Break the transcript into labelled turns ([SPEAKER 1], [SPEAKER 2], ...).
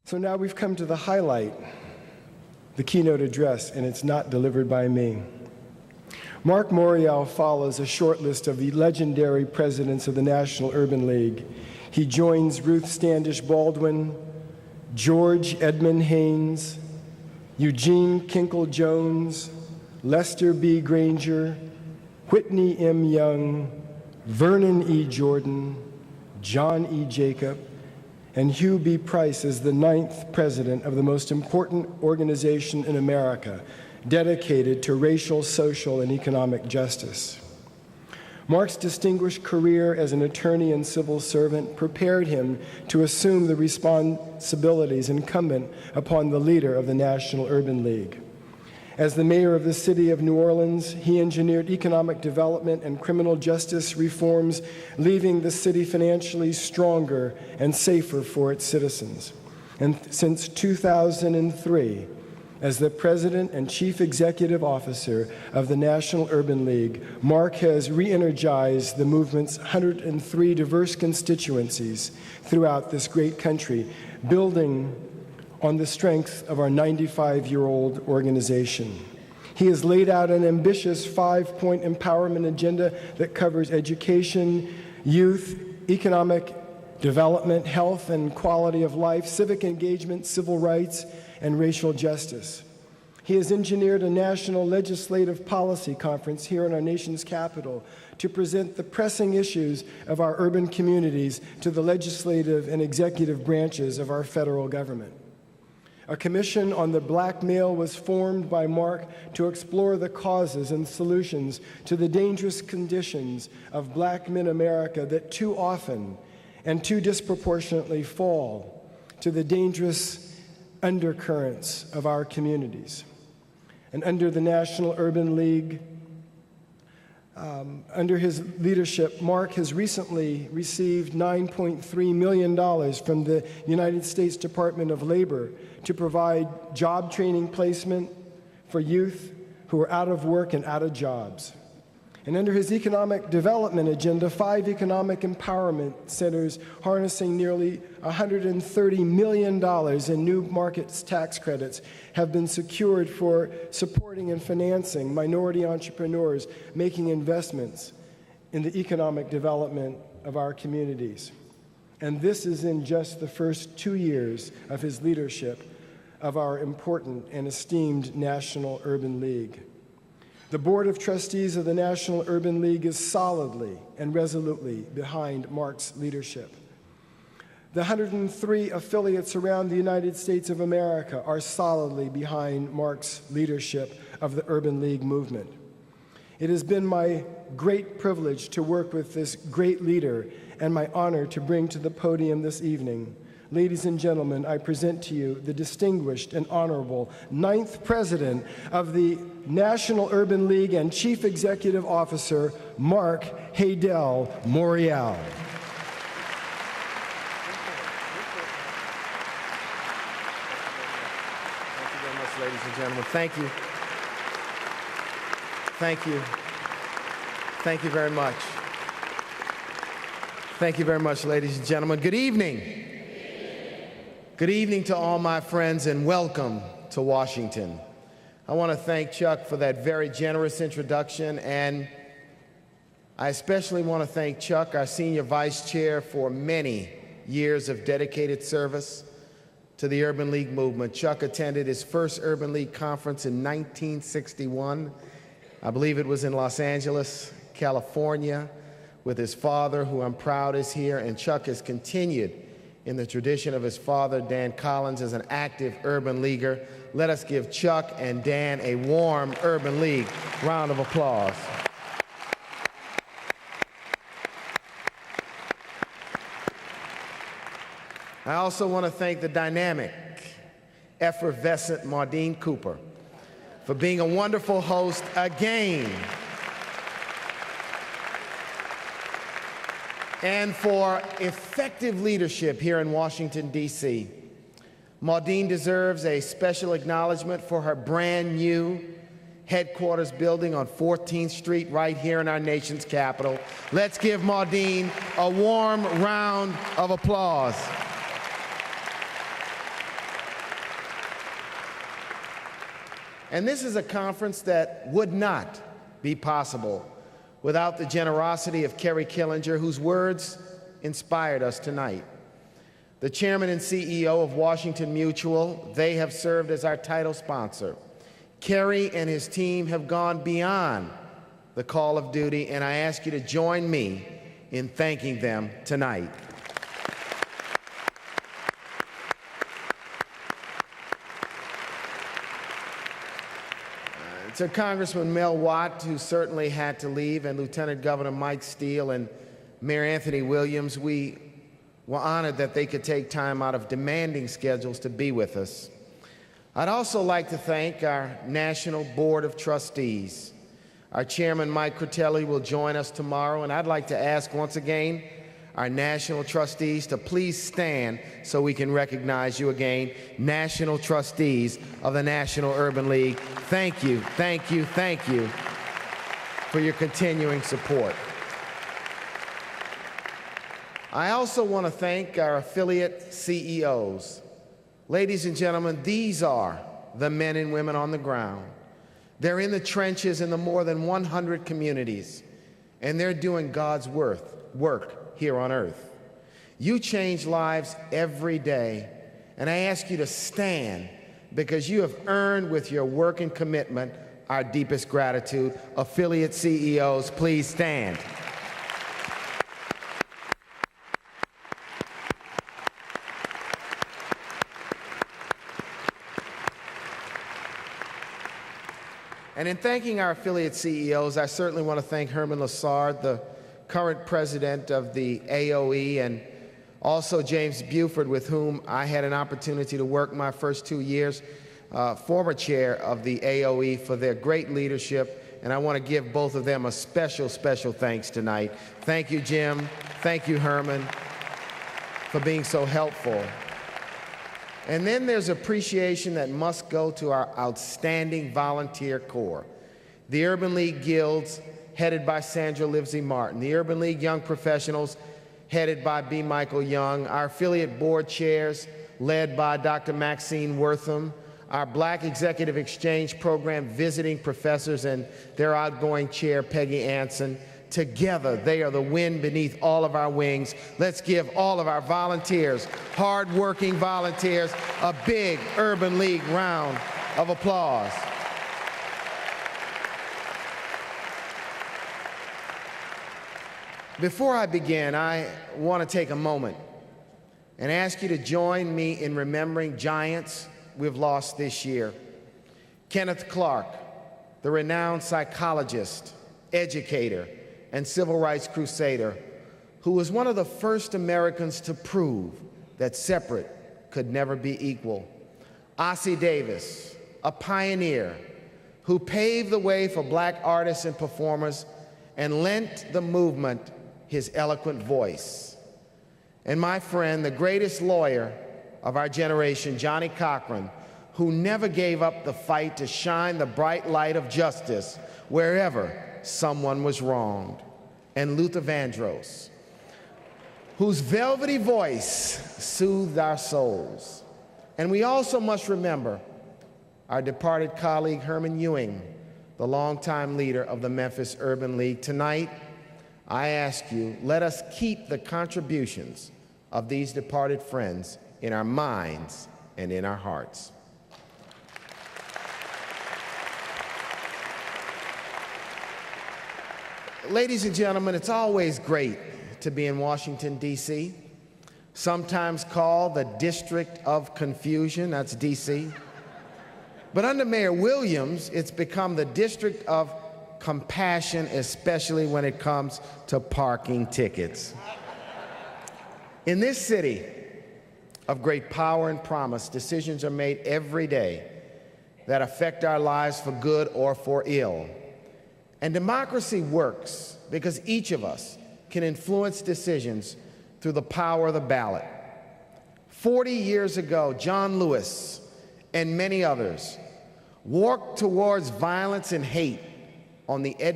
[SPEAKER 1] So now we've come to the highlight, the keynote address, and it's not delivered by me. Marc Morial follows a short list of the legendary presidents of the National Urban League. He joins Ruth Standish Baldwin, George Edmund Haynes, Eugene Kinkle Jones, Lester B. Granger, Whitney M. Young, Vernon E. Jordan, John E. Jacob, and Hugh B. Price as the 9th president of the most important organization in America, dedicated to racial, social, and economic justice. Marc's distinguished career as an attorney and civil servant prepared him to assume the responsibilities incumbent upon the leader of the National Urban League. As the mayor of the city of New Orleans, he engineered economic development and criminal justice reforms, leaving the city financially stronger and safer for its citizens. And since 2003, as the president and chief executive officer of the National Urban League, Marc has re-energized the movement's 103 diverse constituencies throughout this great country, building on the strength of our 95-year-old organization. He has laid out an ambitious 5-point empowerment agenda that covers education, youth, economic development, health and quality of life, civic engagement, civil rights, and racial justice. He has engineered a national legislative policy conference here in our nation's capital to present the pressing issues of our urban communities to the legislative and executive branches of our federal government. A commission on the black male was formed by Marc to explore the causes and solutions to the dangerous conditions of black men in America that too often and too disproportionately fall to the dangerous undercurrents of our communities. And under the National Urban League, under his leadership, Marc has recently received $9.3 million from the United States Department of Labor to provide job training placement for youth who are out of work and out of jobs. And under his economic development agenda, 5 economic empowerment centers harnessing nearly $130 million in new markets tax credits have been secured for supporting and financing minority entrepreneurs making investments in the economic development of our communities. And this is in just the first 2 years of his leadership of our important and esteemed National Urban League. The Board of Trustees of the National Urban League is solidly and resolutely behind Marc's leadership. The 103 affiliates around the United States of America are solidly behind Marc's leadership of the Urban League movement. It has been my great privilege to work with this great leader and my honor to bring to the podium this evening. Ladies and gentlemen, I present to you the distinguished and honorable 9th President of the National Urban League and Chief Executive Officer, Marc Haydel Morial.
[SPEAKER 2] Thank you very much, ladies and gentlemen. Thank you. Thank you. Thank you very much. Thank you very much, ladies and gentlemen. Good evening. Good evening to all my friends, and welcome to Washington. I want to thank Chuck for that very generous introduction, and I especially want to thank Chuck, our senior vice chair, for many years of dedicated service to the Urban League movement. Chuck attended his first Urban League conference in 1961. I believe it was in Los Angeles, California, with his father, who I'm proud is here, and Chuck has continued in the tradition of his father, Dan Collins, as an active urban leaguer. Let us give Chuck and Dan a warm Urban League round of applause. I also want to thank the dynamic, effervescent Maudine Cooper for being a wonderful host again, and for effective leadership here in Washington, D.C. Maudine deserves a special acknowledgement for her brand new headquarters building on 14th Street right here in our nation's capital. Let's give Maudine a warm round of applause. And this is a conference that would not be possible without the generosity of Kerry Killinger, whose words inspired us tonight. The chairman and CEO of Washington Mutual, they have served as our title sponsor. Kerry and his team have gone beyond the call of duty, and I ask you to join me in thanking them tonight. To Congressman Mel Watt, who certainly had to leave, and Lieutenant Governor Mike Steele and Mayor Anthony Williams, we were honored that they could take time out of demanding schedules to be with us. I'd also like to thank our National Board of Trustees. Our chairman, Mike Critelli, will join us tomorrow, and I'd like to ask once again our national trustees to please stand so we can recognize you again. National trustees of the National Urban League, thank you, thank you, thank you for your continuing support. I also want to thank our affiliate CEOs. Ladies and gentlemen, these are the men and women on the ground. They're in the trenches in the more than 100 communities, and they're doing God's work here on earth. You change lives every day, and I ask you to stand because you have earned with your work and commitment our deepest gratitude. Affiliate CEOs, please stand. And in thanking our affiliate CEOs, I certainly want to thank Herman Lessard, the current president of the AOE, and also James Buford, with whom I had an opportunity to work my first 2 years, former chair of the AOE, for their great leadership. And I want to give both of them a special, special thanks tonight. Thank you, Jim. Thank you, Herman, for being so helpful. And then there's appreciation that must go to our outstanding volunteer corps. The Urban League Guilds, headed by Sandra Livesey Martin, the Urban League Young Professionals, headed by B. Michael Young, our affiliate board chairs, led by Dr. Maxine Wortham, our Black Executive Exchange Program visiting professors and their outgoing chair, Peggy Anson. Together, they are the wind beneath all of our wings. Let's give all of our volunteers, hard-working volunteers, a big Urban League round of applause. Before I begin, I want to take a moment and ask you to join me in remembering giants we've lost this year. Kenneth Clark, the renowned psychologist, educator, and civil rights crusader, who was one of the first Americans to prove that separate could never be equal. Ossie Davis, a pioneer who paved the way for Black artists and performers and lent the movement his eloquent voice. And my friend, the greatest lawyer of our generation, Johnnie Cochran, who never gave up the fight to shine the bright light of justice wherever someone was wronged. And Luther Vandross, whose velvety voice soothed our souls. And we also must remember our departed colleague, Herman Ewing, the longtime leader of the Memphis Urban League. Tonight, I ask you, let us keep the contributions of these departed friends in our minds and in our hearts. Ladies and gentlemen, it's always great to be in Washington, D.C., sometimes called the District of Confusion, that's D.C. But under Mayor Williams, it's become the District of Compassion, especially when it comes to parking tickets. In this city of great power and promise, decisions are made every day that affect our lives for good or for ill. And democracy works because each of us can influence decisions through the power of the ballot. 40 years ago, John Lewis and many others walked towards violence and hate on the edge